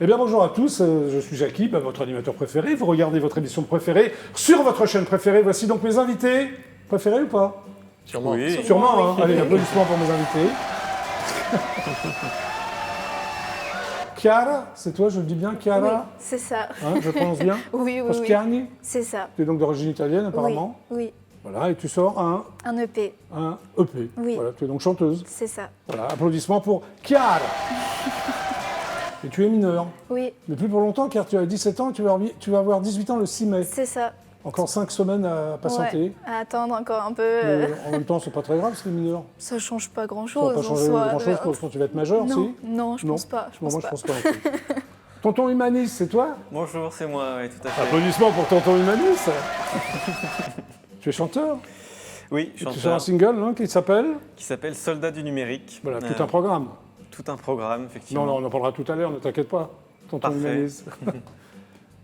Eh bien bonjour à tous, je suis Jackie, votre animateur préféré. Vous regardez votre émission préférée sur votre chaîne préférée. Voici donc mes invités. Préférés ou pas? Sûrement. Oui. Sûrement, hein. Allez, applaudissements pour mes invités. Chiara, c'est toi, je le dis bien, Chiara? Oui, c'est ça. Hein, je prononce bien? Oui, oui, oui. Toscani? C'est ça. Tu es donc d'origine italienne apparemment? Oui, Voilà, et tu sors un EP. EP. Oui. Voilà, tu es donc chanteuse. C'est ça. Voilà, applaudissements pour Chiara. Et tu es mineure. Oui, Mais plus pour longtemps, car tu as 17 ans et tu vas avoir 18 ans le 6 mai. c'est ça. Encore 5 semaines à patienter. Ouais, à attendre encore un peu. Mais en même temps, c'est pas très grave, c'est mineur. Ça change pas Ça grand-chose. va pas changer grand-chose quand tu vas être majeur, Non, si? non, je pense pas. Moi, je pense pas non plus. Tonton Humanis, c'est toi? Bonjour, c'est moi, oui, tout à fait. Applaudissements pour Tonton Humanis. Tu es chanteur? Oui, Tu sors un chanteur single hein, qui s'appelle? qui s'appelle Soldat du numérique. Voilà, tout un programme. Tout un programme, effectivement. Non, on en parlera tout à l'heure, ne t'inquiète pas. Tonton Parfait. Humanis.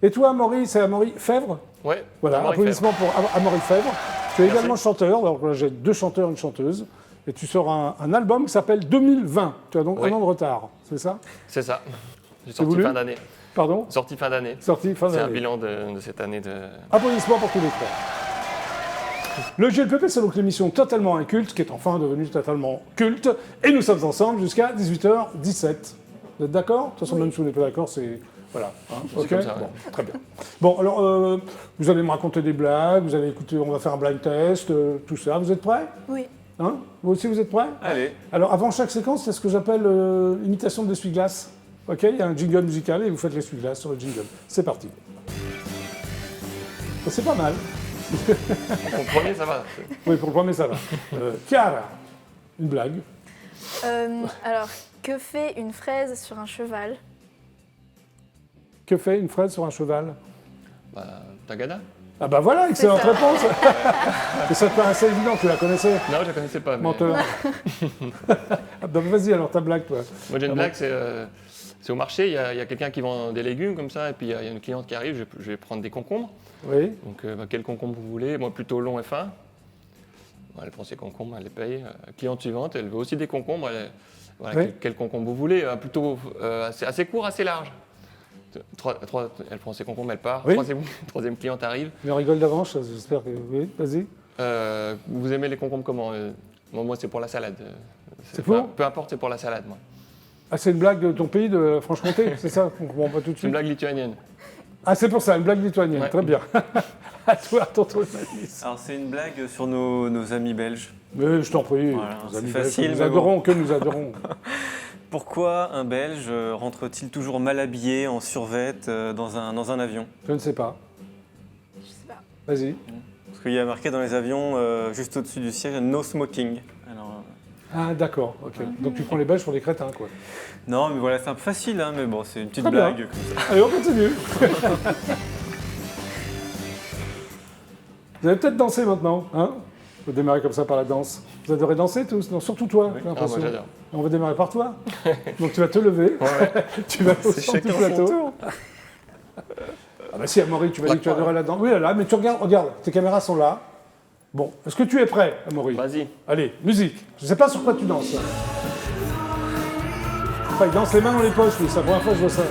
Et toi, Amaury, c'est Amaury Fèvre? Ouais. Voilà, Amaury applaudissements pour Amaury Fèvre. Tu es Merci. également chanteur, donc là j'ai 2 chanteurs et une chanteuse. Et tu sors un album qui s'appelle 2020. Tu as donc Oui. un an de retard, c'est ça? C'est ça. J'ai sorti voulu fin d'année. Pardon? Sorti fin d'année. Sorti fin C'est un d'année. bilan de cette année de. Applaudissements pour tous les trois. Le GLPP, c'est donc l'émission totalement inculte, qui est enfin devenue totalement culte. Et nous sommes ensemble jusqu'à 18h17. Vous êtes d'accord? De toute façon, même si vous n'êtes pas d'accord, c'est... Voilà. Hein, C'est ok. comme ça, ouais. Bon, très bien. Bon, alors, vous allez me raconter des blagues, vous allez écouter, on va faire un blind test, tout ça. Vous êtes prêts? Oui. Hein? Vous aussi, vous êtes prêts? Allez, Alors, avant chaque séquence, c'est ce que j'appelle imitation de l'essuie-glace. Ok? Il y a un jingle musical et vous faites l'essuie-glace sur le jingle. C'est parti. C'est pas mal. Pour le premier, ça va. Oui, pour le premier, ça va. Chiara, une blague. Alors, que fait une fraise sur un cheval? Que fait une fraise sur un cheval? Bah, Tagada. Ah bah voilà, excellente C'est ça. réponse. Et ça te paraissait évident, tu la connaissais, Non, je la connaissais pas. Mais... menteur. Ah bah vas-y alors ta blague, toi. Moi, j'ai une Ah bon blague, c'est au marché, il y a quelqu'un qui vend des légumes comme ça, et puis il y a une cliente qui arrive, je vais prendre des concombres. Oui. Donc, quel concombre vous voulez? Moi, plutôt long et fin. Bon, elle prend ses concombres, elle les paye. Cliente suivante, elle veut aussi des concombres. Voilà, Oui. quel concombre vous voulez? Plutôt assez court, assez large. Elle prend ses concombres, elle part. Oui. Troisième cliente arrive. Mais on rigole d'avance, j'espère que... Oui, vas-y. Vous aimez les concombres comment? Moi, c'est pour la salade. C'est pour? Peu importe, c'est pour la salade, moi. Ah, c'est une blague de ton pays, de la Franche-Comté, c'est ça? On comprend pas tout de C'est une suite. blague lituanienne. Ah, c'est pour ça, une blague lituanienne, Ouais. très bien. À toi, tonton Humanis. alors c'est une blague sur nos amis belges. Mais je t'en prie, Voilà, nos c'est amis facile, belges, mais nous adorons, que nous adorons. Pourquoi un Belge rentre-t-il toujours mal habillé, en survêt, dans un avion? Je ne sais pas. Je sais pas. Vas-y. Parce qu'il y a marqué dans les avions, juste au-dessus du siège, no smoking. Alors, Ah, d'accord, ok. Donc tu prends les Belges pour des crétins, quoi. non, mais voilà, c'est un peu facile, hein, mais bon, c'est une petite Très bien. blague comme ça. Allez, on continue. Vous allez peut-être danser maintenant, hein? On va démarrer comme ça par la danse. Vous adorez danser tous? Non, surtout toi, j'ai Ah, l'impression. moi, j'adore. On va démarrer par toi. Donc tu vas te lever, tu vas au centre du chacun son plateau. Ah bah si, Amaury, tu m'as dit que tu adorais la danse. Oui, là, mais tu regarde, tes caméras sont là. Bon, est-ce que tu es prêt, Amaury? Vas-y. Allez, musique. Je ne sais pas sur quoi tu danses. Enfin, il danse les mains dans les poches, lui. C'est la première fois que je vois ça.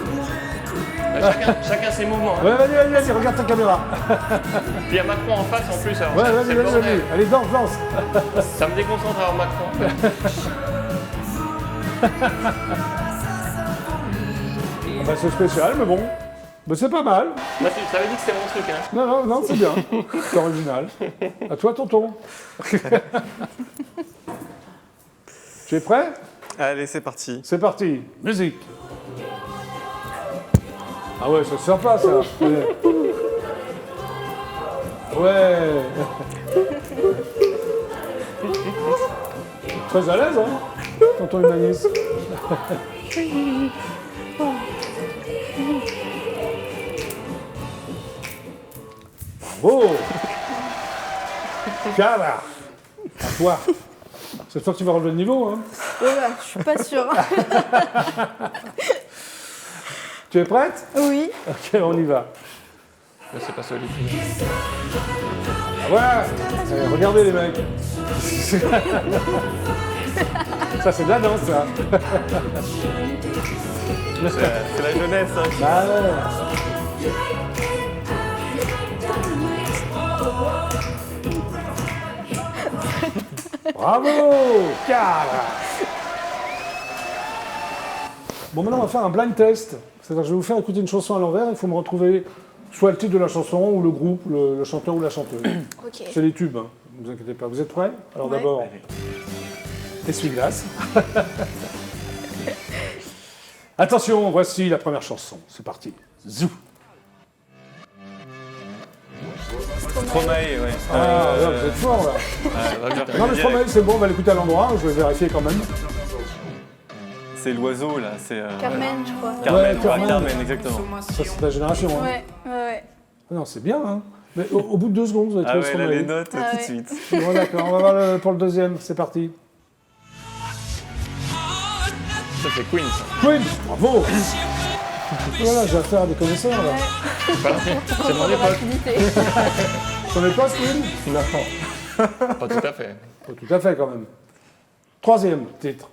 Chacun ses mouvements. Hein. Ouais, vas-y, regarde ta caméra. Puis il y a Macron en face en plus. Alors Ouais, c'est vas-y, le bordel. Allez, danse. Ça me déconcentre alors Macron. Ah bah, c'est spécial, mais bon. Bah, c'est pas mal. Moi, ça veut dire que c'est mon truc. Hein. Non, c'est bien. C'est original. À toi, tonton. Tu es prêt? Allez, c'est parti. C'est parti. Musique. Ah ouais, c'est sympa, ça. Ouais. Très à l'aise, hein, tonton Humanis. Bravo. Chiara, à toi. Cette fois que tu vas relever le niveau, hein. Voilà, je suis pas sûre. Tu es prête? Oui. Ok, on y va. Là, c'est pas solide. Ah voilà. Regardez les mecs. Ça, c'est de la danse, ça. C'est la jeunesse. Hein. Ah ouais. Bravo, Carl. Bon, maintenant, on va faire un blind test. C'est-à-dire que je vais vous faire écouter une chanson à l'envers. Il faut me retrouver soit le titre de la chanson, ou le groupe, le chanteur ou la chanteuse. Ok. C'est les tubes, hein. Ne vous inquiétez pas. Vous êtes prêts? Alors Ouais. d'abord, essuie-glace. Attention, voici la première chanson. C'est parti. Zou. Stromae, ouais. Ah, là, vous êtes fort, là. Non, mais Stromae, c'est bon, on va l'écouter à l'endroit. Je vais vérifier quand même. C'est l'oiseau, là. C'est Carmen, je crois. Carmen, Ouais, Carmen. Carmen, exactement. Ça, c'est ta génération. Hein. Ouais. Ah non, c'est bien. Hein. Mais au bout de 2 secondes, vous allez Ah trouver ouais, là, Stromae. les notes, Ah tout de ouais. suite. Bon, d'accord, on va voir pour le deuxième. C'est parti. Ça, c'est Queen, ça. Queen, bravo. Voilà, j'ai affaire à des connaisseurs, là. C'est mon époque. Rapidité. T'en es pas, Queen? Non. Pas tout à fait. Oh, tout à fait, quand même. Troisième titre.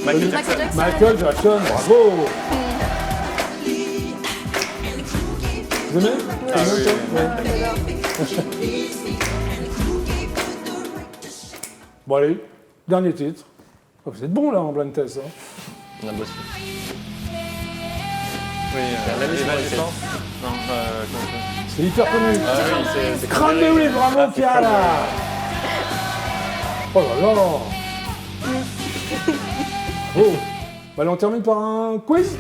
Michael Michael Jackson. Michael Jackson, bravo. Vous aimez? Ah oui, Ouais. Bon, allez, dernier titre. Oh, vous êtes bon, là, en blind test. Hein. On a bossé. Oui, la mission Evanescence. Non, comment ça C'est hyper connu. Ah oui, c'est Cranberry, bravo, Ah, c'est Chiara. Oh là là. Oh. Bah, allez, on termine par un quiz.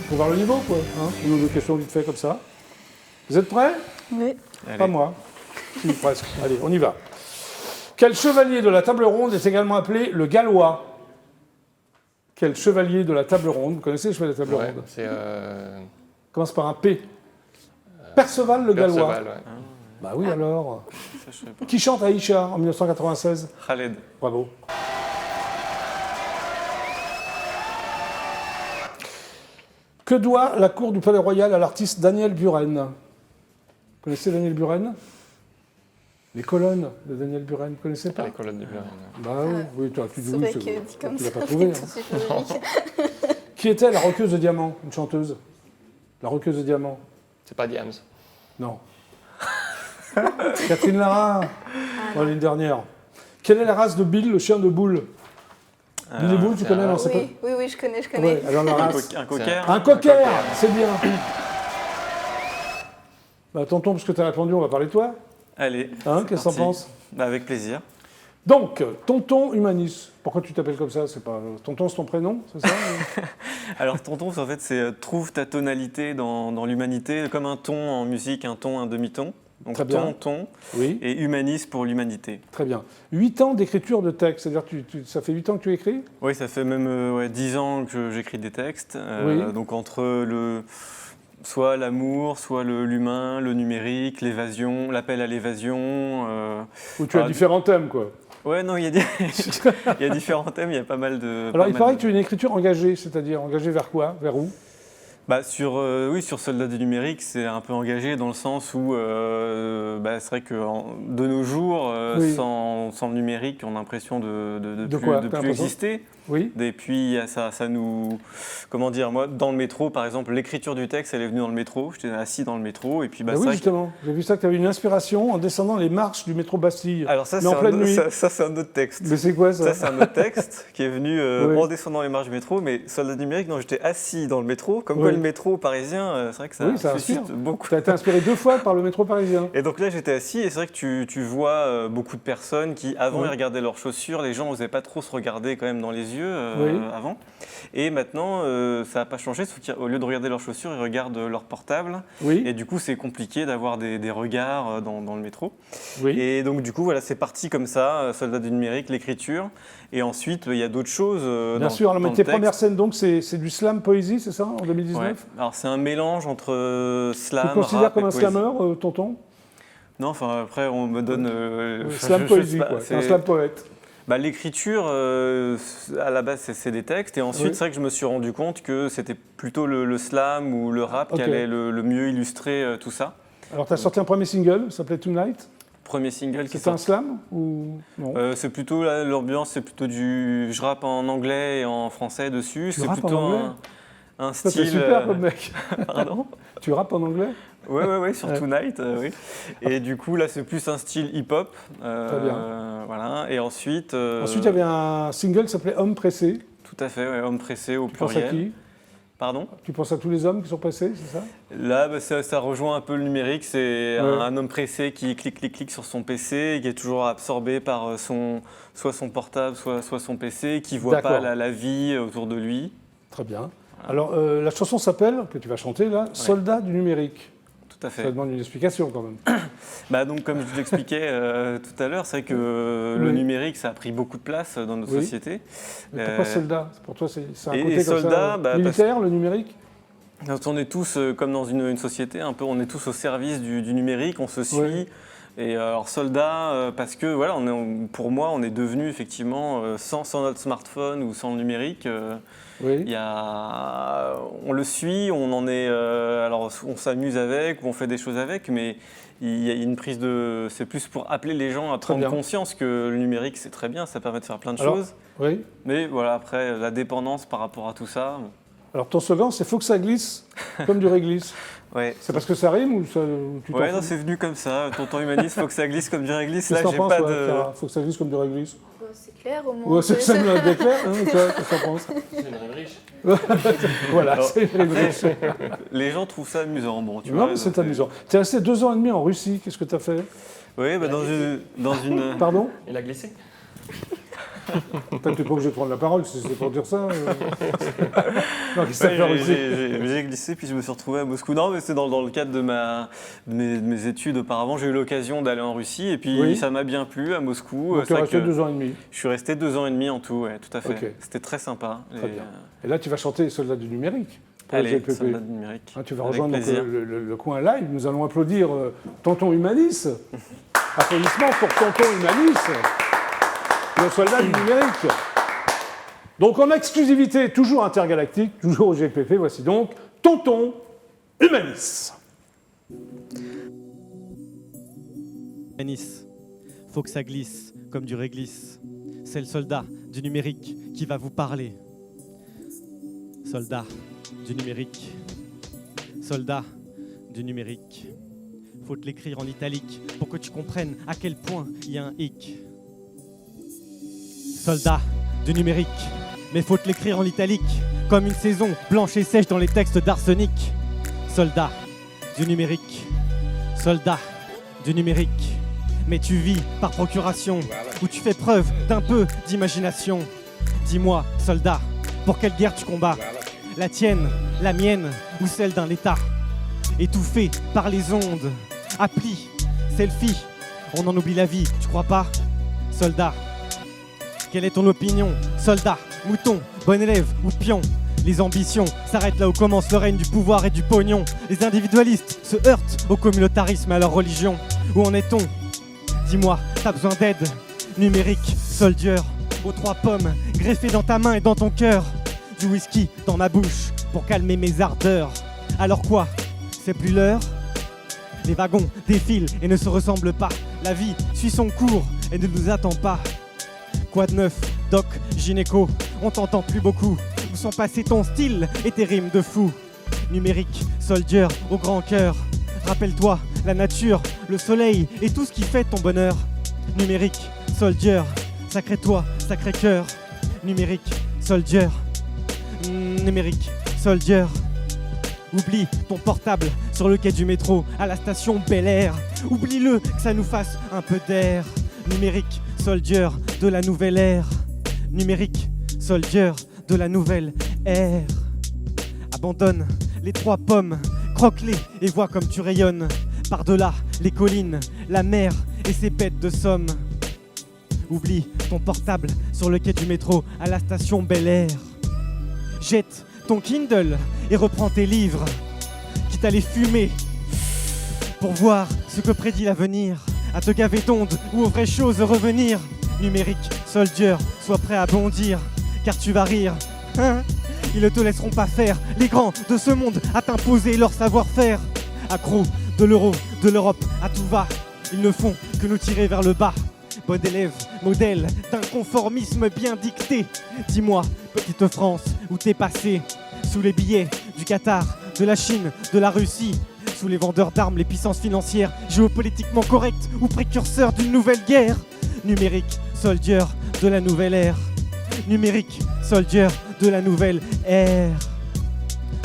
Pour voir le niveau, quoi. Hein, une ou deux questions vite fait comme ça. Vous êtes prêts? Oui. Pas moi. Si, presque. Allez, on y va. Quel chevalier de la table ronde est également appelé le Gallois? Quel chevalier de la table ronde? Vous connaissez le chevalier de la table Ouais, ronde? c'est Commence par un P. Perceval le Gallois. Perceval, ouais. Bah oui, alors. Ça, je sais pas. Qui chante Aïcha en 1996? Khaled. Bravo. Que doit la cour du Palais Royal à l'artiste Daniel Buren? Vous connaissez Daniel Buren? Les colonnes de Daniel Buren, vous connaissez Pas pas? les colonnes du Burin. Bah oui, oui, toi, tu dis C'est oui, vrai c'est que dit comme tu ça. l'as pas trouvé. tout Hein. de suite logique. Qui était la roqueuse de diamant, une chanteuse? La roqueuse de diamant? C'est pas Diams. Non. Catherine Lara, l'année dernière. Quelle est la race de Bill, le chien de boule? Bill et Boule, tu c'est connais? un- Non, c'est Oui, je connais. pas... Ouais, alors la Un, race. un cocker. Un cocker, c'est bien. Bah, tonton, parce que tu as répondu, on va parler de toi. Allez. Hein, c'est qu'est-ce que t'en parti. penses? Bah, avec plaisir. Donc, tonton Humanis. Pourquoi tu t'appelles comme ça? C'est pas... Tonton, c'est ton prénom, c'est ça? Alors, tonton, en fait, c'est trouve ta tonalité dans l'humanité, comme un ton en musique, un ton, un demi-ton. Donc, Très bien. ton, Oui, et humanis pour l'humanité. très bien. 8 ans d'écriture de texte, c'est-à-dire ça fait 8 ans que tu écris? Oui, ça fait même 10 ans que j'écris des textes. Oui. Donc, entre soit l'amour, soit l'humain, le numérique, l'évasion, l'appel à l'évasion. Ou tu as différents thèmes, quoi. Ouais, non, il y a il y a différents thèmes, il y a pas mal de... Alors, pas il mal paraît de- que tu as une écriture engagée, c'est-à-dire engagée vers quoi? Vers où? Bah, oui, sur Soldats du numérique, c'est un peu engagé dans le sens où c'est vrai que de nos jours, Oui. sans le numérique, on a l'impression de De plus, quoi, de t'as plus l'impression? exister. Oui. Et puis ça nous... Comment dire, moi, dans le métro, par exemple, l'écriture du texte, elle est venue dans le métro. J'étais assis dans le métro et puis Bah c'est oui, vrai que- justement. J'ai vu ça, que tu avais une inspiration en descendant les marches du métro Bastille. Alors ça, Mais en c'est pleine nuit. ça, c'est un autre texte. Mais c'est quoi, ça? Ça, c'est un autre texte qui est venu Oui. en descendant les marches du métro, mais Soldats du numérique, non, j'étais assis dans le métro. Comme Oui. quoi le métro parisien, c'est vrai que ça Oui, ça suscite inspire. beaucoup. Tu as été inspiré 2 fois par le métro parisien. Et donc là, j'étais assis et c'est vrai que tu vois beaucoup de personnes qui, avant, Oui. ils regardaient leurs chaussures. Les gens n'osaient pas trop se regarder quand même dans les yeux Oui. avant. Et maintenant, ça n'a pas changé, sauf qu'au lieu de regarder leurs chaussures, ils regardent leur portable. Oui. Et du coup, c'est compliqué d'avoir des regards dans le métro. Oui. Et donc, du coup, voilà, c'est parti comme ça, Soldats du numérique, l'écriture. Et ensuite, il y a d'autres choses. Bien sûr, alors, mais dans tes le texte. premières scènes, donc, c'est du slam poésie, c'est ça, en 2019? Ouais. Alors, c'est un mélange entre slam, Tu te considères rap comme et un poésie. slammer, tonton? Non, enfin, après, on me donne... Slam je sais poésie, pas, quoi. c'est- Un slam poète. Bah, l'écriture, à la base, c'est des textes. Et ensuite, Oui. c'est vrai que je me suis rendu compte que c'était plutôt le slam ou le rap Ok. qui allait le mieux illustrer tout ça. Alors, tu as sorti un premier single, ça s'appelait Tonight. Premier single qui est C'était un sorti. slam ou non? C'est plutôt l'ambiance, c'est plutôt du. Je rappe en anglais et en français dessus. C'est rappes en plutôt anglais un Ça, style. c'est super comme mec. Pardon. Tu rappes en anglais? Ouais, sur Ouais. Tonight, oui. Et du coup, là, c'est plus un style hip-hop. Très bien. Voilà. Et ensuite. Ensuite, il y avait un single qui s'appelait Homme pressé. Tout à fait, ouais, homme pressé au Tu penses à pluriel. qui? Pardon. Tu penses à tous les hommes qui sont pressés, c'est ça? Là, bah, ça rejoint un peu le numérique. C'est Ouais. un homme pressé qui clique sur son PC et qui est toujours absorbé par soit son portable, soit son PC, qui ne voit pas D'accord. la vie autour de lui. Très bien. Alors, la chanson s'appelle, que tu vas chanter là, Soldat du numérique. Tout à fait. Ça demande une explication quand même. Bah donc, comme je vous l'expliquais tout à l'heure, c'est vrai que le Oui. numérique, ça a pris beaucoup de place dans notre Oui. société. Mais pourquoi soldat? Pour toi, c'est un et côté comme soldat, ça, bah, militaire, le numérique? Quand on est tous, comme dans une société, un peu, on est tous au service du numérique, on se suit. Oui. Et alors soldat, parce que voilà, pour moi, on est devenu effectivement, sans notre smartphone ou sans le numérique, Oui. on le suit, on en est, alors on s'amuse avec, ou on fait des choses avec, mais il y a une prise de, c'est plus pour appeler les gens à Très prendre bien. conscience que le numérique c'est très bien, ça permet de faire plein de Alors, choses. Oui. Mais voilà, après la dépendance par rapport à tout ça, Alors, ton slogan, c'est « Faut que ça glisse comme du réglisse ouais. ». C'est parce que ça rime ou tu t'en Ouais, fous? non, c'est venu comme ça. Tonton humaniste, faut que ça glisse comme du réglisse. Qu'est-ce Là, que t'en j'ai penses, pas ouais, de. Clara? Faut que ça glisse comme du réglisse. Bah, c'est clair au moins. Ouais, c'est ça me l'a clair, hein, toi, qu'est-ce que t'en penses? C'est une rime riche. Voilà, Alors, c'est une réglisse. Les gens trouvent ça amusant. Bon, tu Non, vois, mais c'est donc, amusant. Tu es resté 2 ans et demi en Russie, qu'est-ce que tu as fait? Oui, bah, dans une. Pardon? Il a glissé. Peut-être que tu n'es pas obligé de prendre la parole, si c'est pour dire ça. Non, qu'est-ce que tu as fait en Ouais, Russie? j'ai glissé, puis je me suis retrouvé à Moscou. Non, mais c'est dans le cadre de mes études auparavant. J'ai eu l'occasion d'aller en Russie, et puis Oui. ça m'a bien plu à Moscou. Donc tu C'est es vrai resté que 2 ans et demi. je suis resté 2 ans et demi en tout, ouais, tout à fait. Ok. C'était très sympa. Très bien. Et là, tu vas chanter les Soldats du numérique. Pour le Allez, GPP. soldat du numérique. Hein, tu vas Avec rejoindre donc, plaisir. le coin live. Nous allons applaudir Tonton Humanis. Applaudissements pour Tonton Humanis, le soldat du numérique. Donc en exclusivité, toujours intergalactique, toujours au GPP, voici donc Tonton Humanis. Nice. Faut que ça glisse comme du réglisse. C'est le soldat du numérique qui va vous parler. Soldat du numérique. Soldat du numérique. Faut te l'écrire en italique pour que tu comprennes à quel point il y a un hic. Soldat du numérique. Mais faut te l'écrire en italique comme une saison blanche et sèche dans les textes d'arsenic. Soldat du numérique. Soldat du numérique. Mais tu vis par procuration, où tu fais preuve d'un peu d'imagination. Dis-moi, soldat, pour quelle guerre tu combats? La tienne, la mienne, ou celle d'un État? Étouffé par les ondes, appli, selfie, on en oublie la vie, tu crois pas? Soldat, quelle est ton opinion? Soldat, mouton, bon élève ou pion? Les ambitions s'arrêtent là où commence le règne du pouvoir et du pognon. Les individualistes se heurtent au communautarisme et à leur religion. Où en est-on? Dis-moi, t'as besoin d'aide? Numérique, soldier, aux 3 pommes, greffées dans ta main et dans ton cœur. Du whisky dans ma bouche pour calmer mes ardeurs. Alors quoi? C'est plus l'heure? Les wagons défilent et ne se ressemblent pas. La vie suit son cours et ne nous attend pas. Quoi de neuf, doc, gynéco? On t'entend plus beaucoup. Où sont passés ton style et tes rimes de fou? Numérique, soldier, au grand cœur. Rappelle-toi, la nature, le soleil et tout ce qui fait ton bonheur. Numérique, soldier, sacré toi, sacré cœur. Numérique, soldier, numérique, soldier. Oublie ton portable sur le quai du métro, à la station Bel Air. Oublie-le, que ça nous fasse un peu d'air. Numérique, soldier de la nouvelle ère. Numérique, soldier de la nouvelle ère. Abandonne les 3 pommes, croque-les et vois comme tu rayonnes. Par-delà les collines, la mer et ses bêtes de somme. Oublie ton portable sur le quai du métro, à la station Bel Air. Jette ton Kindle et reprends tes livres, quitte à les fumer pour voir ce que prédit l'avenir. À te gaver d'ondes ou aux vraies choses revenir. Numérique, soldier, sois prêt à bondir, car tu vas rire. Hein? Ils ne te laisseront pas faire, les grands de ce monde, à t'imposer leur savoir-faire. Accro de l'euro, de l'Europe, à tout va. Ils ne font que nous tirer vers le bas. Bon élève, modèle d'un conformisme bien dicté. Dis-moi, petite France, où t'es passé? Sous les billets du Qatar, de la Chine, de la Russie. Sous les vendeurs d'armes, les puissances financières, géopolitiquement correctes ou précurseurs d'une nouvelle guerre. Numérique, soldier de la nouvelle ère. Numérique, soldier de la nouvelle ère.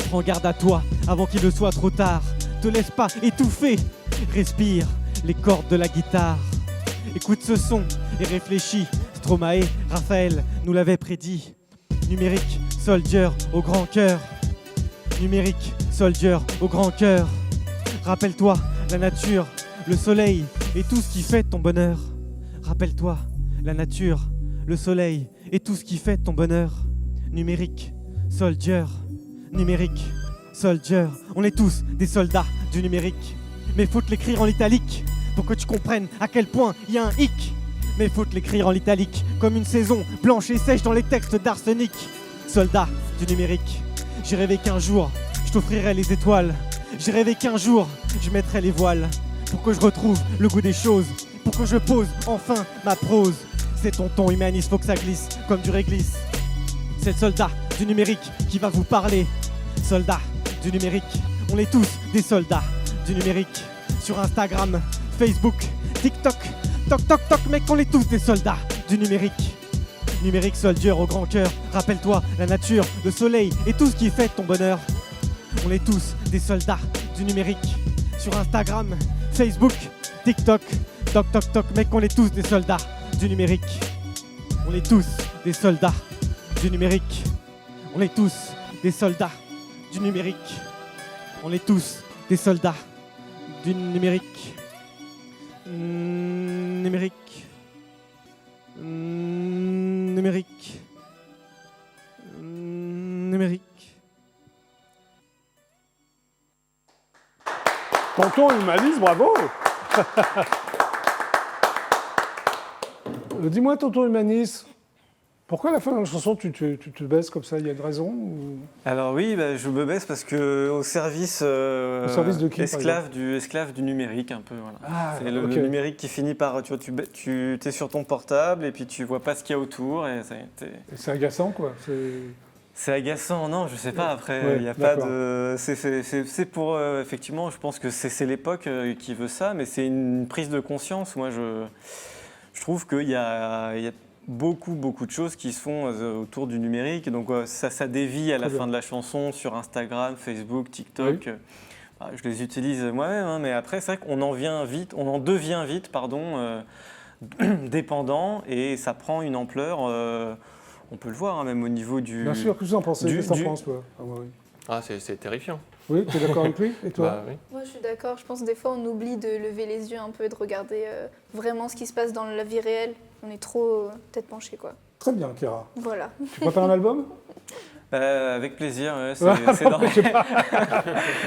Prends garde à toi avant qu'il ne soit trop tard. Te laisse pas étouffer. Respire les cordes de la guitare. Écoute ce son et réfléchis. Stromae, Raphaël nous l'avait prédit. Numérique, soldier au grand cœur. Numérique, soldier au grand cœur. Rappelle-toi la nature, le soleil et tout ce qui fait ton bonheur. Rappelle-toi la nature, le soleil et tout ce qui fait ton bonheur. Numérique, soldier. Numérique, soldier. On est tous des soldats du numérique. Mais faut te l'écrire en italique pour que tu comprennes à quel point il y a un hic. Mais faut te l'écrire en italique comme une saison blanche et sèche dans les textes d'arsenic. Soldat du numérique. J'ai rêvé qu'un jour, je t'offrirai les étoiles. J'ai rêvé qu'un jour, je mettrai les voiles. Pour que je retrouve le goût des choses. Pour que je pose enfin ma prose. C'est ton ton humaniste, faut que ça glisse comme du réglisse. C'est le soldat du numérique qui va vous parler. Soldat du numérique, on est tous des soldats du numérique. Sur Instagram, Facebook, TikTok, toc toc toc mec, on est tous des soldats du numérique. Numérique soldier au grand cœur, rappelle-toi la nature, le soleil et tout ce qui fait ton bonheur. On est tous des soldats du numérique. Sur Instagram, Facebook, TikTok, toc toc toc mec, on est tous des soldats du numérique. On est tous des soldats du numérique. On est tous des soldats du numérique. On est tous des soldats du numérique. Numérique. Numérique. Numérique. Tonton Humanis, bravo. Dis-moi, tonton Humanis, pourquoi à la fin de la chanson tu te baisses comme ça? Il y a une raison ou... Alors oui, je me baisse parce que au service service de qui, esclave du numérique un peu. Voilà. Ah, c'est le ok. numérique qui finit par tu es sur ton portable et puis tu vois pas ce qu'il y a autour et C'est agaçant, quoi. c'est agaçant. Non, je sais pas. Après, Ouais, il y a pas d'accord. de. C'est pour effectivement, je pense que c'est l'époque qui veut ça, mais c'est une prise de conscience. Moi, je trouve qu'il y a beaucoup de choses qui se font autour du numérique. Et donc ça dévie à la fin de la chanson sur Instagram, Facebook, TikTok. Oui. Je les utilise moi-même, hein, mais après c'est vrai qu'on en devient vite, dépendant et ça prend une ampleur. On peut le voir hein, même au niveau du. Bien sûr, qu'est-ce que vous en pensez? Qu'est-ce que tu en penses, toi? Ah, ouais, oui. Ah, c'est terrifiant. Oui, tu es d'accord avec lui? Et toi? Bah, oui. Moi, je suis d'accord. Je pense que des fois, on oublie de lever les yeux un peu et de regarder vraiment ce qui se passe dans la vie réelle. On est trop tête penchée, quoi. Très bien, Chiara. Voilà. Tu prépares un album? Avec plaisir, ouais, c'est dans... Je sais pas.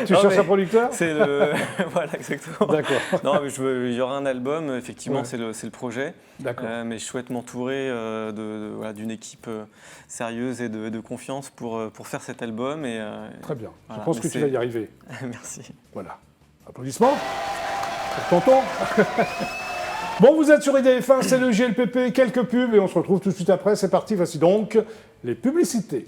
Tu cherches un producteur? C'est le... voilà, exactement. D'accord. Non, mais il y aura un album, effectivement, Ouais. c'est le projet. D'accord. Mais je souhaite m'entourer d'une équipe sérieuse et de confiance pour faire cet album. Et, Très bien. voilà, Je pense mais que tu c'est- vas y arriver. Merci. Voilà. Applaudissements pour tonton. Bon, vous êtes sur IDF1, c'est le GLPP, quelques pubs et on se retrouve tout de suite après. C'est parti, voici donc les publicités.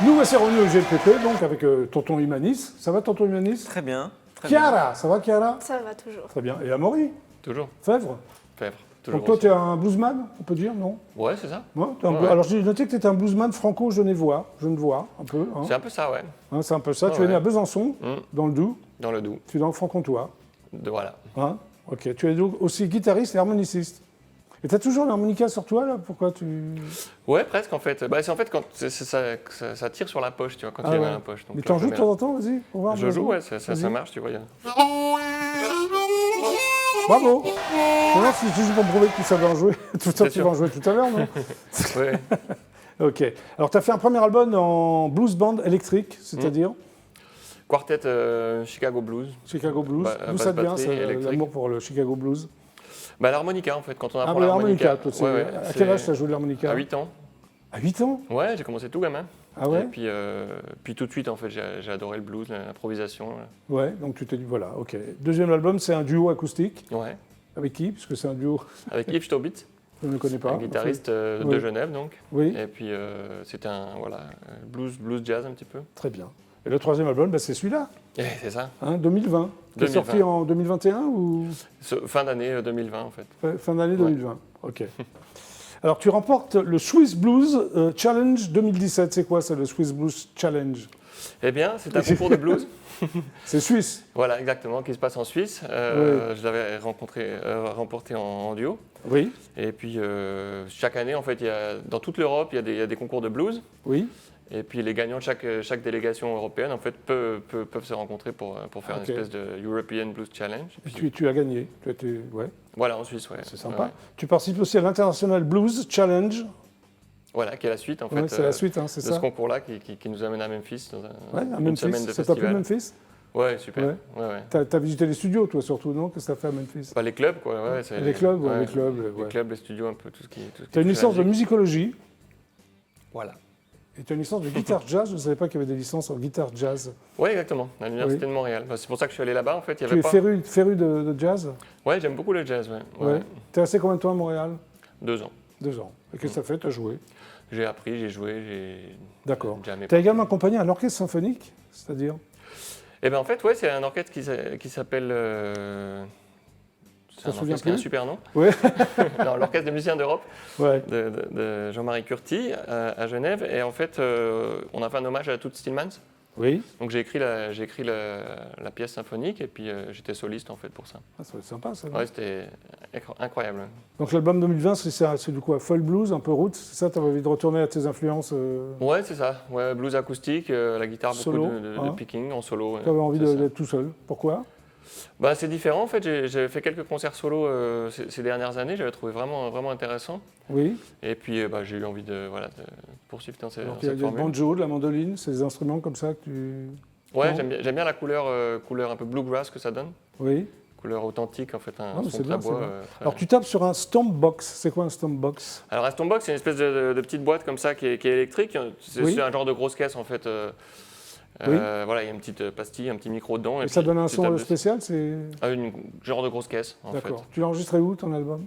Nous voici revenus au GLPP, donc avec tonton Humanis. Ça va, tonton Humanis? Très bien. Très bien. Chiara, ça va, Chiara? Ça va toujours. Très bien. Et Amaury? Toujours. Fèvre? Fèvre. Toujours Donc toi, aussi. tu es un bluesman, on peut dire, non? Ouais, c'est ça. Ouais, t'es un Ouais, blues- ouais. Alors j'ai noté que tu étais un bluesman franco-genevois, un peu. Hein. C'est un peu ça, ouais. Hein, c'est un peu ça. Ouais, Tu es né ouais. à Besançon, Mm. dans le Doubs. Dans le Doubs. Tu es dans le franc-comtois. Voilà. Hein. Ok. Tu es donc aussi guitariste et harmoniciste. Et tu as toujours l'harmonica sur toi, là? Pourquoi tu... Ouais, presque en fait. Bah, c'est en fait quand ça tire sur la poche, tu vois, quand Ah il y a ouais. dans la poche. Donc, Mais là, t'en je joues de mets- temps en temps, vas-y, pour voir. Je joue, ouais, ça Vas-y. marche, tu vois. Bravo. Non, c'est juste pour me prouver que tu savais en jouer. Tout ça, Bien tu sûr. vas en jouer tout à l'heure, non? Ouais. Ok. Alors, tu as fait un premier album en blues band électrique, c'est-à-dire Quartet Chicago Blues. Chicago Blues. Bah, D'où basse ça te vient, batterie ça, électrique. l'amour pour le Chicago Blues? L'harmonica, en fait, quand on apprend l'harmonica, l'harmonica. toi, à quel âge tu as joué de l'harmonica? À 8 ans. À 8 ans? Ouais, j'ai commencé tout gamin. Ah ouais? Et puis tout de suite, en fait, j'ai adoré le blues, l'improvisation. Ouais, donc tu t'es dit, voilà, ok. Deuxième album, c'est un duo acoustique. Ouais. Avec qui? Puisque c'est un duo, Avec Yves Staubitz, je ne le connais pas. un guitariste de oui. Genève, donc. Oui, Et puis, c'était un blues jazz un petit peu. très bien. Et le troisième album, c'est celui-là, Et c'est ça. 2020. Qui est 2020. sorti en 2021 ou Fin d'année 2020, en fait. fin d'année 2020? Ok. Alors, tu remportes le Swiss Blues Challenge 2017. C'est quoi, ça, le Swiss Blues Challenge? Eh bien, c'est un concours de blues. C'est suisse. Voilà, exactement, qui se passe en Suisse. Je l'avais remporté en duo. Oui, Et puis, chaque année, en fait, dans toute l'Europe, il y a des concours de blues. oui. Et puis, les gagnants de chaque délégation européenne, en fait, peuvent se rencontrer pour faire Ok. une espèce de European Blues Challenge. Et puis, Tu as gagné. Tu as été, ouais, voilà, en Suisse, ouais. c'est sympa. Ouais. Tu participes aussi à l'International Blues Challenge. Voilà, qui est la suite, en Ouais, fait, c'est la suite, c'est de ça? ce concours-là qui nous amène à Memphis dans Ouais, à une semaine Memphis. de Ça t'a plu, festival. Memphis? Ouais, super. Ouais. Ouais. T'as visité les studios, toi, surtout, non? Qu'est-ce que t'as fait à Memphis? Les clubs, quoi. Ouais, Les clubs, ouais, ouais. les clubs, Les ouais. clubs, les studios, un peu tout ce qui Tu as une touche licence à de la musique. musicologie Voilà. et tu as une licence de guitare jazz. Je ne savais pas qu'il y avait des licences en guitare jazz. Oui, exactement, à l'Université de Montréal. C'est pour ça que je suis allé là-bas, en fait. Il y Tu avait es pas... féru de jazz? Ouais, j'aime beaucoup le jazz, ouais. Ouais. Tu es resté combien de temps à Montréal? 2 ans. 2 ans. Et qu'est-ce que ça fait? Tu as joué? J'ai appris, j'ai joué, j'ai D'accord. jamais... Tu as également accompagné un orchestre symphonique, c'est-à-dire? Eh bien, en fait, ouais, c'est un orchestre qui s'appelle... C'est te un souviens orchestre qui a un plus? super nom. Ouais. Non, l'Orchestre des musiciens d'Europe Ouais. de Jean-Marie Curti à Genève. Et en fait, on a fait un hommage à Toots Thielemans. Oui. Donc j'ai écrit la pièce symphonique et puis j'étais soliste en fait pour ça. Ah, ça va être sympa, ça. Ouais, c'était incroyable. Donc l'album 2020, c'est du quoi? Folk blues, un peu roots, c'est ça? Tu avais envie de retourner à tes influences? Ouais, c'est ça. Ouais, blues acoustique, la guitare, Solo, beaucoup de hein. picking en solo. Tu avais envie c'est ça. d'être tout seul. Pourquoi? Bah, c'est différent en fait. J'ai fait quelques concerts solo ces dernières années. J'avais trouvé vraiment intéressant. Oui. Et puis j'ai eu envie de poursuivre dans cette Alors, il y a du formule. banjo, de la mandoline, c'est des instruments comme ça que tu... Ouais, Non. j'aime bien la couleur un peu bluegrass que ça donne. Oui. Couleur authentique en fait, Non, un mais son c'est très bien, c'est bois. bien. Très- Alors tu tapes sur un stomp box. C'est quoi un stomp box? Alors un Stompbox, c'est une espèce de petite boîte comme ça qui est électrique. C'est Oui. un genre de grosse caisse en fait. Oui. Voilà, il y a une petite pastille, un petit micro dedans. Et puis ça donne un tu son tapes dessus. spécial, c'est... Une genre de grosse caisse en fait. D'accord. Tu l'as enregistré où, ton album?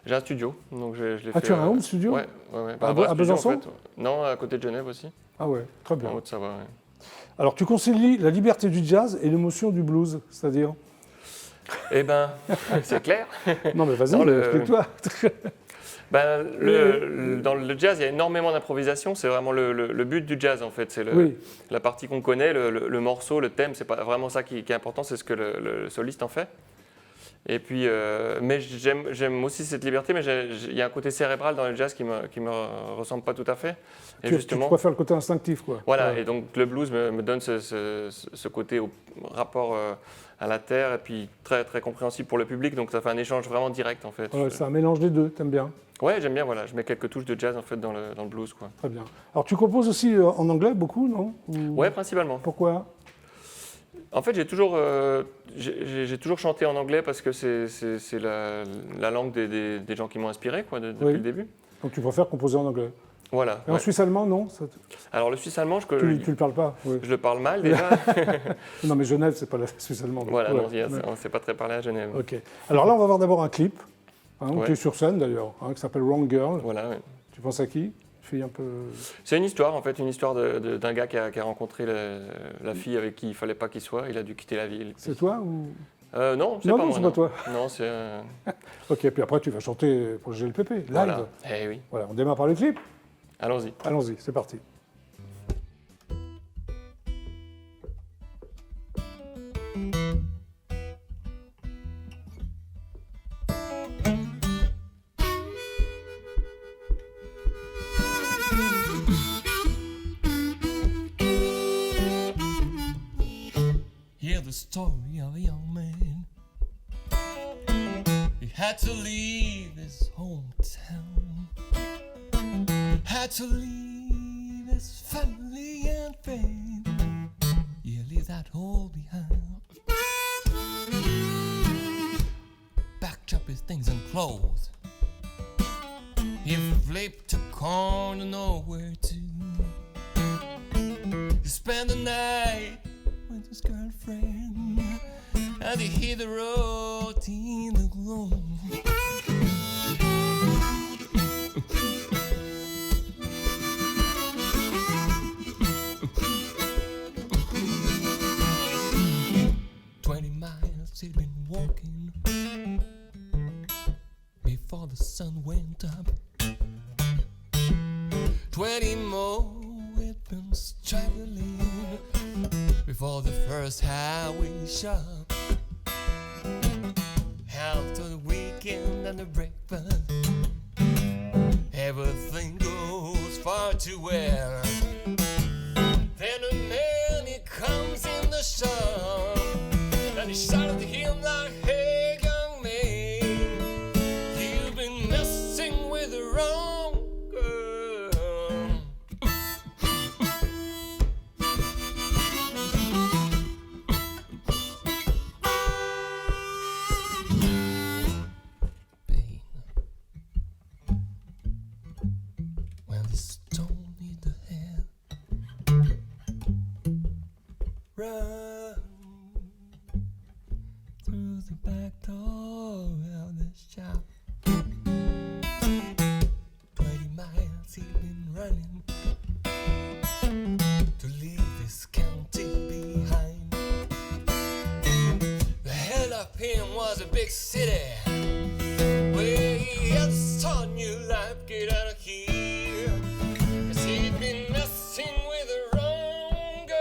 J'ai un studio, donc je l'ai fait. Ah, tu as un home studio? Ouais. À Bah, un vrai à studio, Besançon? en fait. Non, à côté de Genève aussi, Ah ouais, très bien. en Haute-Savoie. Ouais. Alors tu concilies la liberté du jazz et l'émotion du blues, c'est-à-dire? Eh ben, c'est clair. Non mais vas-y, Dans le- explique-toi. Ben, dans le jazz, il y a énormément d'improvisation. C'est vraiment le but du jazz, en fait. C'est Oui. la partie qu'on connaît, le morceau, le thème. C'est pas vraiment ça qui est important, c'est ce que le soliste en fait. Et puis, mais j'aime aussi cette liberté, mais il y a un côté cérébral dans le jazz qui me ressemble pas tout à fait. Et Tu justement, préfères le côté instinctif, quoi. voilà. Ouais. Et donc le blues me donne ce côté au rapport à la terre, et puis très très compréhensible pour le public. Donc ça fait un échange vraiment direct, en fait. Ouais, c'est un mélange des deux, t'aimes bien? Ouais, j'aime bien. Voilà, je mets quelques touches de jazz en fait dans le blues, quoi. Très bien. Alors tu composes aussi en anglais beaucoup, non? Ou- Ouais, principalement. Pourquoi? En fait, j'ai toujours chanté en anglais parce que c'est la langue des gens qui m'ont inspiré quoi, depuis Oui. le début. Donc tu préfères composer en anglais. Voilà. Et en ouais. suisse allemand, non? Alors le suisse allemand, Tu le parles pas? Oui. je le parle mal déjà. Non mais Genève, c'est pas la Suisse allemande. Voilà, Ouais. non, on ne sait pas très parler à Genève. Ok. Alors là, on va voir d'abord un clip, où Ouais. tu es sur scène d'ailleurs, qui s'appelle Wrong Girl. Voilà. Ouais. Tu penses à qui? Une fille un peu... C'est une histoire en fait, une histoire d'un gars qui a rencontré la fille avec qui il fallait pas qu'il soit. Il a dû quitter la ville. C'est toi ou... Non, c'est Non, pas non, moi. c'est non. pas toi. Non, c'est Ok, puis après tu vas chanter pour le GLPP, live. voilà. Eh oui. Voilà, on démarre par le clip. Allons-y. Allons-y, c'est parti. Hear the story of a young man. He had to leave his hometown, had to leave his family and fame. Yeah, leave that all behind. Back up his things and clothes. He flipped a corner nowhere to. He spent the night with his girlfriend, and he hit the road in the gloom. 20 miles he'd been walking before the sun went up. 20 more he'd been struggling before the first highway shop. After the weekend and the breakfast, everything goes far too well. Then a man, he comes in the shop, and he shouted to him like, "Hey, young man, you've been messing with the wrong girl." Pain. When the stone hit the head, run through the back door of the shop. 20 miles he'd been running to leave this county behind. Ahead of him was a big city where he had to start new life, get out of here, 'cause he'd been messing with the wrong girl.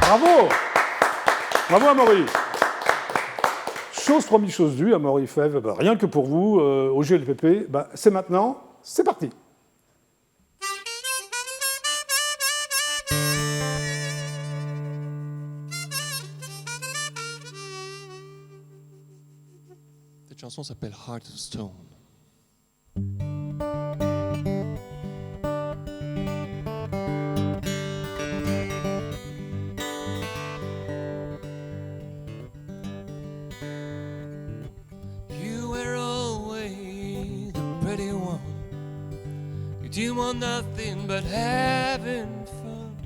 Bravo! Bravo Amaury. Chose promise, chose due, Amaury Fèvre, bah, rien que pour vous, au GLPP, bah, c'est maintenant, c'est parti. Cette chanson s'appelle Heart of Stone. You were always the pretty one. You didn't want nothing but having fun.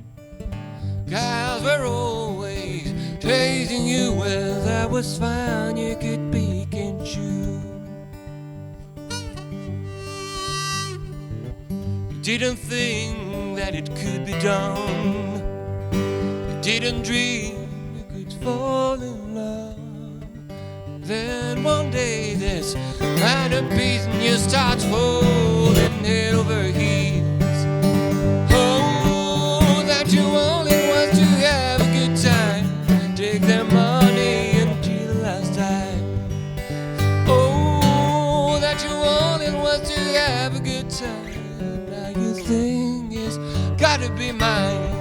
Guys were always chasing you. Well, that was fine. You could pick and choose. You didn't think that it could be done. You didn't dream you could fall in love. Then one day there's kind of peace and you start falling head over heels. Oh, that you only want to have a good time, take their money until the last time. Oh, that you only want to have a good time, now you think it's gotta be mine.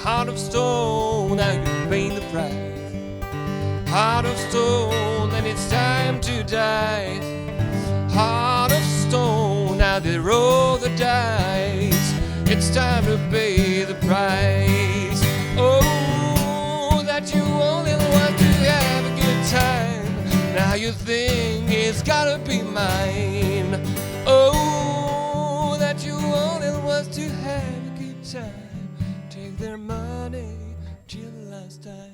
Heart of stone, now you're paying the price. Heart of stone, and it's time to die. Heart of stone, now they roll the dice. It's time to pay the price. Oh, that you only want to have a good time, now you think it's gotta be mine. Oh, that you only want to have a good time, take their money till the last time.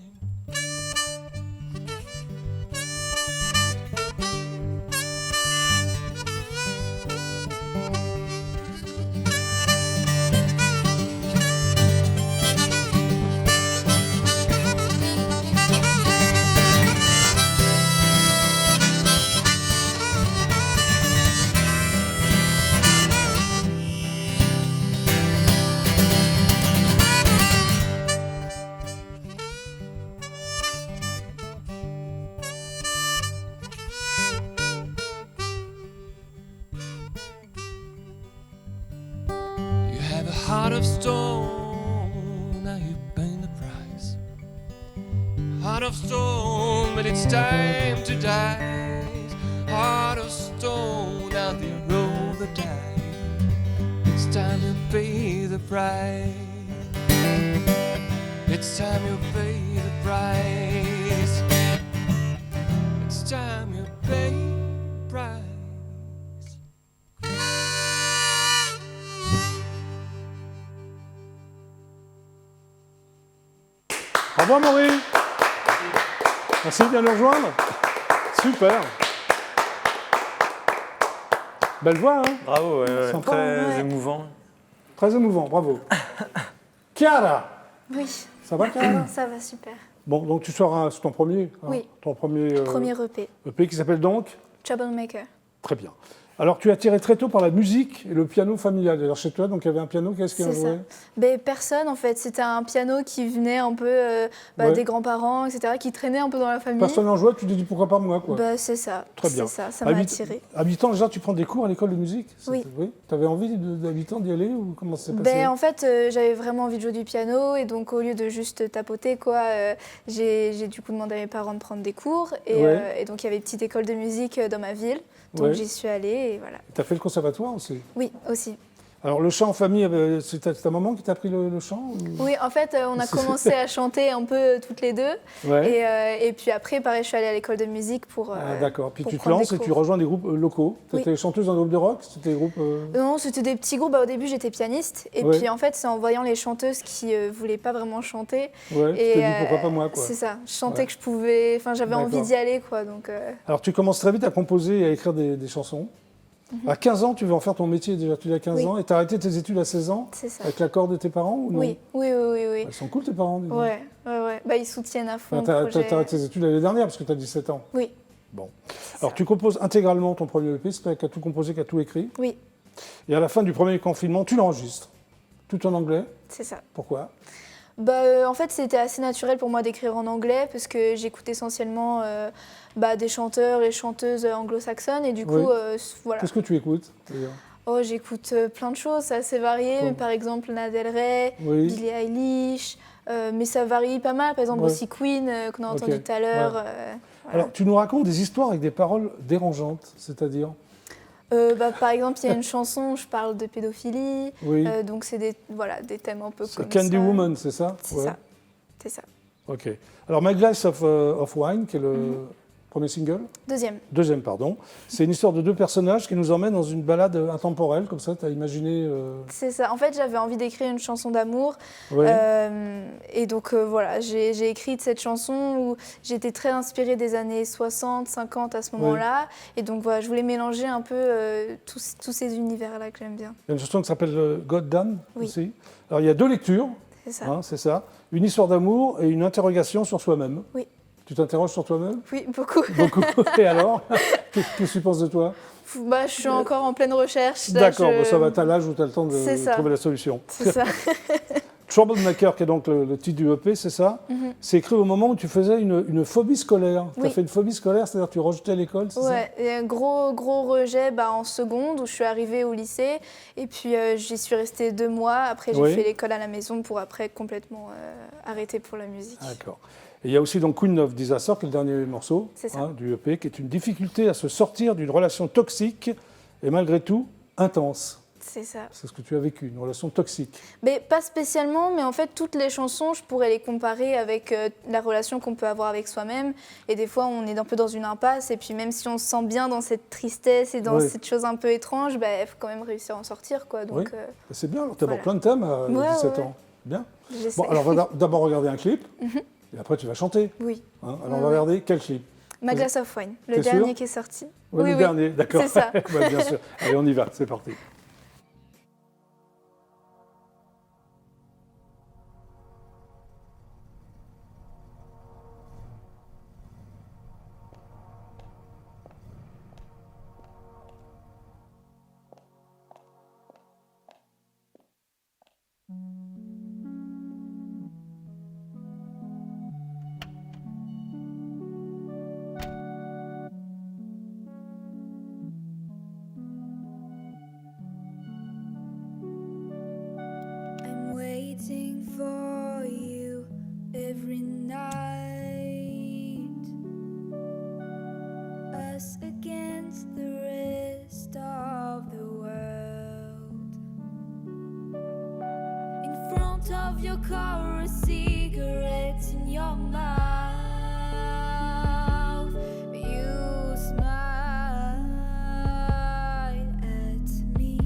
Heart of stone, now you're paying the price. Heart of stone, but it's time to die. Heart of stone, now they roll the dice. It's time you pay the price. It's time you pay the price. It's time you pay the price. Au revoir, Maury. Merci de bien nous rejoindre. Super. Belle voix, hein? Bravo, Sympa, très ouais. émouvant. Très émouvant, bravo. Chiara, Oui, ça va, Chiara? ça va super. Bon, donc tu sors ton premier, hein, Oui. ton premier, Premier EP, EP qui s'appelle donc? Troublemaker. Très bien. Alors, tu es attiré très tôt par la musique et le piano familial. D'ailleurs, chez toi, donc il y avait un piano, qu'est-ce qu'il en C'est jouait? ça. Ben, personne en fait, c'était un piano qui venait un peu Ouais. des grands-parents, etc., qui traînait un peu dans la famille. Personne n'en jouait, tu t'es dit pourquoi pas moi, quoi. Bah, c'est ça, Très bien. c'est ça m'a attiré. Habitant, déjà, tu prends des cours à l'école de musique? Oui. Tu avais envie d'habitant d'y aller ou comment ça s'est passé? Ben, en fait, j'avais vraiment envie de jouer du piano et donc au lieu de juste tapoter, quoi, j'ai du coup demandé à mes parents de prendre des cours et donc il y avait une petite école de musique dans ma ville, donc Ouais. j'y suis allée et voilà. Tu as fait le conservatoire aussi? Oui, aussi. Alors, le chant en famille, c'est ta maman qui t'a appris le chant ou... Oui, en fait, on a commencé à chanter un peu toutes les deux Ouais. et puis après, pareil, je suis allée à l'école de musique pour. Ah, d'accord. Puis pour tu te prendre lances des et tu cours. rejoins des groupes locaux. Tu Oui. étais chanteuse dans un groupe de rock? C'était des groupes... Non, c'était des petits groupes. Bah, au début, j'étais pianiste. Et Ouais. puis, en fait, c'est en voyant les chanteuses qui voulaient pas vraiment chanter. Ouais, tu Et, t'es dit pourquoi pas moi, quoi. C'est ça. Je sentais Ouais. que je pouvais. Enfin, j'avais envie D'accord. d'y aller, quoi. Donc, Alors, tu commences très vite à composer et à écrire des chansons. À 15 ans, tu veux en faire ton métier déjà. Tu as 15 Oui. ans et tu as arrêté tes études à 16 ans c'est ça. avec l'accord de tes parents ou non? Oui, oui, oui, oui. oui. Ils sont cool tes parents, dis donc. Ouais, ouais, ouais. Bah, ils soutiennent à fond Enfin, le t'as projet. arrêté tes études l'année dernière parce que tu as 17 ans. Oui. Bon. c'est Alors, ça. tu composes intégralement ton premier EP, c'est pas qu'à tout composé, qu'à tout écrit. Oui, Et à la fin du premier confinement, tu l'enregistres. Tout en anglais. c'est ça. Pourquoi? Bah, en fait, c'était assez naturel pour moi d'écrire en anglais parce que j'écoute essentiellement des chanteurs et chanteuses anglo-saxonnes et du coup, Oui. voilà. Qu'est-ce que tu écoutes d'ailleurs? Oh, j'écoute plein de choses, c'est assez varié. Comme- Mais par exemple, Lana Del Rey, Oui. Billie Eilish, mais ça varie pas mal. Par exemple, Ouais. aussi Queen, qu'on a Ok, entendu tout à l'heure. ouais. Voilà. Alors, tu nous racontes des histoires avec des paroles dérangeantes, c'est-à-dire? Par exemple, il y a une chanson où je parle de pédophilie. Oui. Donc, c'est des thèmes un peu C'est comme Candy ça. Woman, c'est ça? C'est Ouais. ça. C'est ça. Ok. Alors, My Glass of Wine, qui est le premier single, deuxième, pardon, c'est une histoire de deux personnages qui nous emmènent dans une balade intemporelle, comme ça, tu as imaginé... C'est ça. En fait, j'avais envie d'écrire une chanson d'amour. Ouais. Et donc, voilà, j'ai écrit cette chanson où j'étais très inspirée des années 60, 50 à ce moment-là. Et donc, voilà, je voulais mélanger un peu tous ces univers-là que j'aime bien. Il y a une chanson qui s'appelle God Damn Oui. aussi. Alors, il y a deux lectures, C'est ça. hein, c'est ça. Une histoire d'amour et une interrogation sur soi-même. Oui. Tu t'interroges sur toi-même? Oui, beaucoup. Beaucoup. Et alors? Qu'est-ce que tu penses de toi? Bah, je suis encore en pleine recherche. Là, D'accord, bon, ça va, t'as l'âge où tu as le temps C'est de ça. trouver la solution. C'est ça. Troublemaker, qui est donc le titre du EP, c'est ça? C'est écrit au moment où tu faisais une phobie scolaire. Tu as Oui. fait une phobie scolaire, c'est-à-dire que tu rejetais l'école, c'est ça? Ouais, et un gros rejet en seconde où je suis arrivée au lycée. Et puis, j'y suis restée 2 mois. Après, j'ai Oui. fait l'école à la maison pour après complètement arrêter pour la musique. D'accord. Et il y a aussi donc Queen of Disaster, qui est le dernier morceau C'est ça. du EP, qui est une difficulté à se sortir d'une relation toxique et malgré tout intense. C'est ça. C'est ce que tu as vécu, une relation toxique. Mais pas spécialement, mais en fait, toutes les chansons, je pourrais les comparer avec la relation qu'on peut avoir avec soi-même. Et des fois, on est un peu dans une impasse. Et puis, même si on se sent bien dans cette tristesse et dans Oui. cette chose un peu étrange, il faut quand même réussir à en sortir, quoi. Donc, Oui. C'est bien, tu as voilà. plein de thèmes à Ouais, 17 ouais, ans. Bien. j'essaie. Bon, alors on va d'abord regarder un clip, et après tu vas chanter. Oui. Hein. Alors on va regarder quel clip? My Glass of Wine, le T'es dernier sûr qui est sorti. Ouais, le dernier, d'accord. C'est ça. Bah, bien sûr. Allez, on y va, c'est parti. us against the rest of the world. In front of your car, a cigarette in your mouth, you smile at me.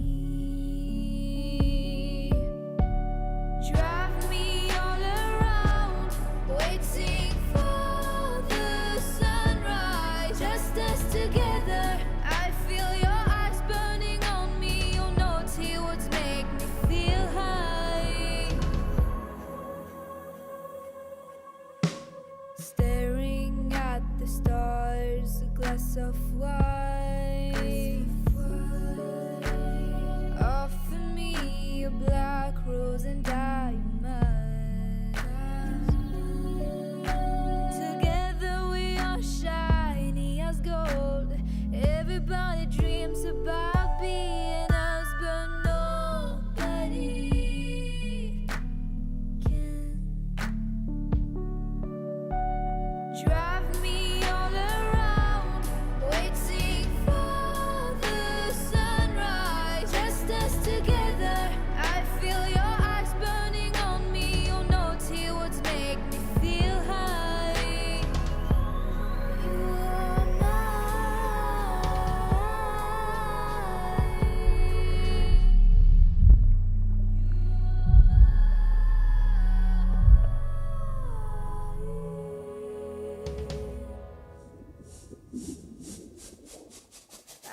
Drive me all around, waiting for the sunrise. Just us together, I feel your eyes burning on me. Your naughty words make me feel high. Staring at the stars, a glass of wine. Offer me a black rose and diamond. Together we are shiny as gold. Everybody dreams about being us, but nobody can. Drive me all around, waiting for the sunrise. Just us together, I feel your eyes burning on me. Your naughty words make me feel high. You are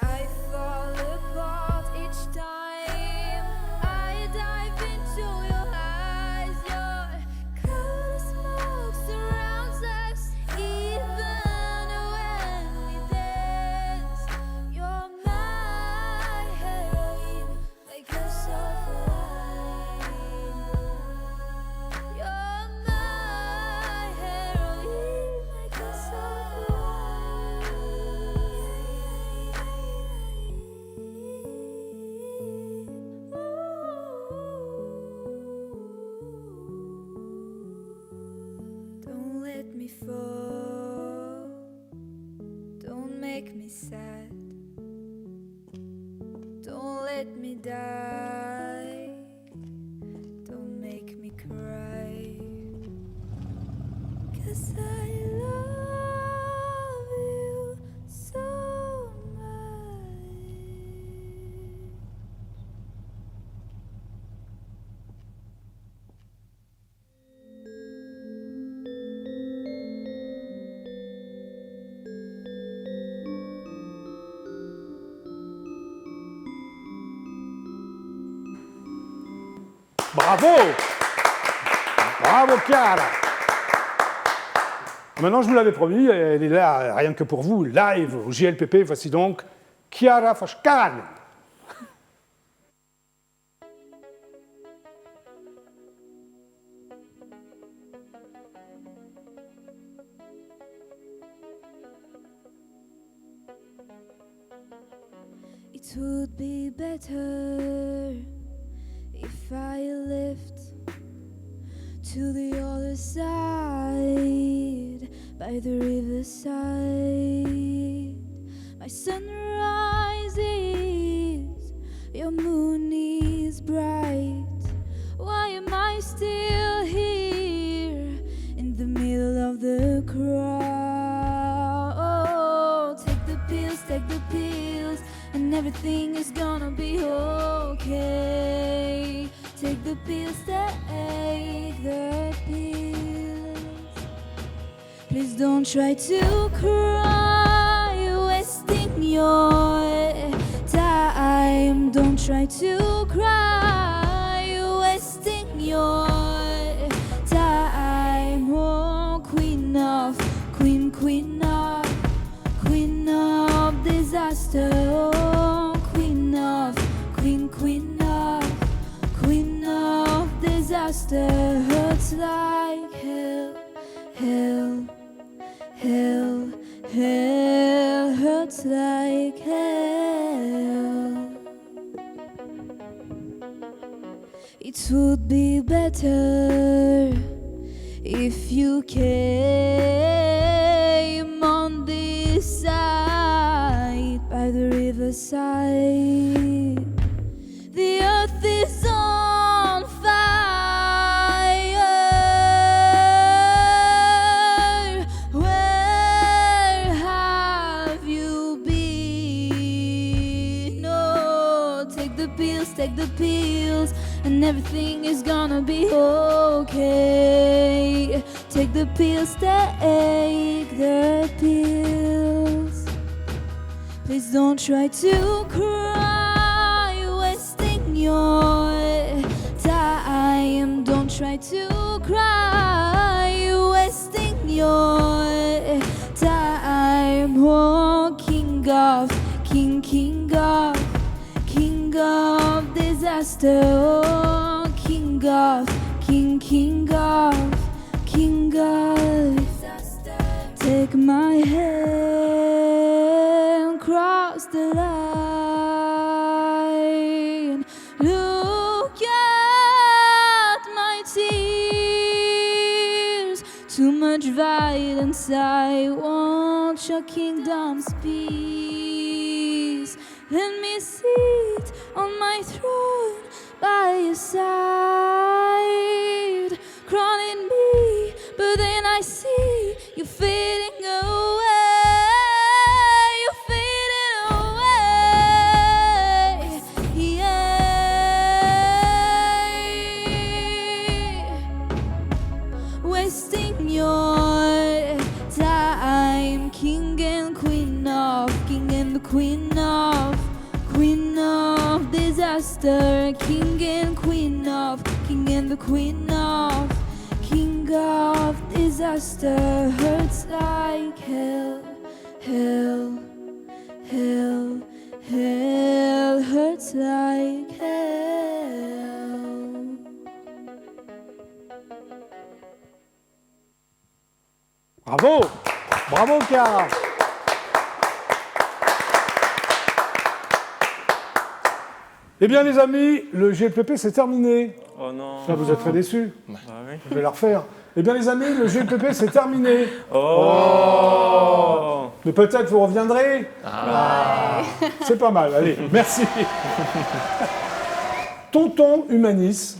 I fall apart each time I dive into your eyes. Your color smoke surrounds us, even when we dance. You're my heroine, make yourself alive. You're my heroine, make yourself Don't let me fall, don't make me sad, don't let me die, don't make me cry, 'cause I love you so much. Bravo! Bravo Chiara! Maintenant, je vous l'avais promis, elle est là rien que pour vous, live au JLPP. Voici donc Chiara Fashkan. It would be better if I lived to the other side, by the riverside. My sunrise is, your moon is bright. Why am I still here in the middle of the crowd? Oh, take the pills, and everything is gonna be okay. Take the pills, take the pills. Please don't try to cry, wasting your time. Don't try to cry, wasting your time. Oh, queen of disaster. Oh, queen of disaster. Hurts like hell, hell, hell, hell. Hurts like hell. It would be better if you came on this side. other side. The earth is on fire. Where have you been? Oh, take the pills, and everything is gonna be okay. Take the pills, take the pills. Please don't try to cry, wasting your time. Don't try to cry, wasting your time. Oh, king of disaster. Oh, king of disaster. Take my hand, cross the line. Look at my tears. Too much violence, I want your kingdom's peace. Let me sit on my throne by your side, crowning me, but then I see you fading away. You're fading away. Yeah. Wasting your time, king and the queen of disaster, king and the queen of disaster. Hurts like hell, hell, hell, hell, hurts like hell. Bravo! Bravo, Chiara! Eh bien, les amis, le GLPP, c'est terminé. Oh non. Là, vous êtes très déçus. Ah oui. Je vais la refaire. Eh bien, les amis, le GLPP, c'est terminé. Oh. Mais peut-être vous reviendrez. C'est pas mal, allez, merci. Tonton Humanis,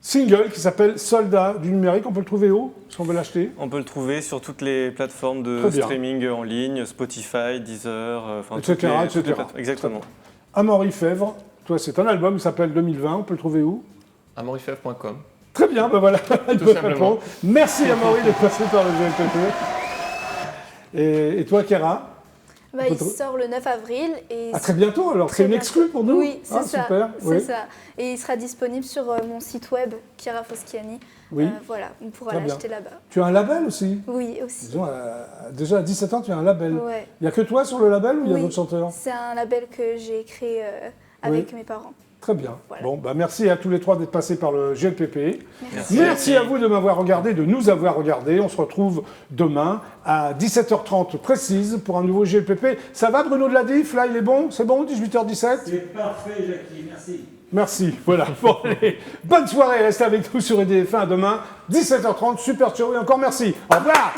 single qui s'appelle Soldat du numérique. On peut le trouver où, si on veut l'acheter? On peut le trouver sur toutes les plateformes de Très bien. streaming en ligne, Spotify, Deezer, enfin Etc., toutes les etc. plateformes. Exactement. Amaury Fèvre, toi, c'est un album qui s'appelle 2020. On peut le trouver où? Amorifev.com. Très bien, ben voilà, une Tout bonne simplement. réponse. Merci Amaury de passer par le GLPP. Et toi, Chiara? Bah, il sort le 9 avril. Et À très bientôt, alors c'est une bientôt. exclue pour nous? Oui, c'est Ah, ça. super, C'est oui. ça. Et il sera disponible sur mon site web, Chiara Foschiani. Oui. Voilà, on pourra Très bien. l'acheter là-bas. Tu as un label aussi? Oui, aussi. Disons, déjà à 17 ans, tu as un label. Ouais. Il n'y a que toi sur le label ou il y a Oui. d'autres chanteurs? C'est un label que j'ai créé avec mes parents. Très bien. Voilà. Bon, bah merci à tous les trois d'être passés par le GLPP. Merci. Merci à vous de m'avoir regardé, de nous avoir regardé. On se retrouve demain à 17h30 précise pour un nouveau GLPP. Ça va Bruno de la Diff? Là, il est bon? C'est bon, 18h17? C'est parfait, Jackie, merci. Merci. Voilà. Bon, allez. Bonne soirée. Restez avec nous sur EDF1 demain, 17h30. Super show et encore merci. Au revoir.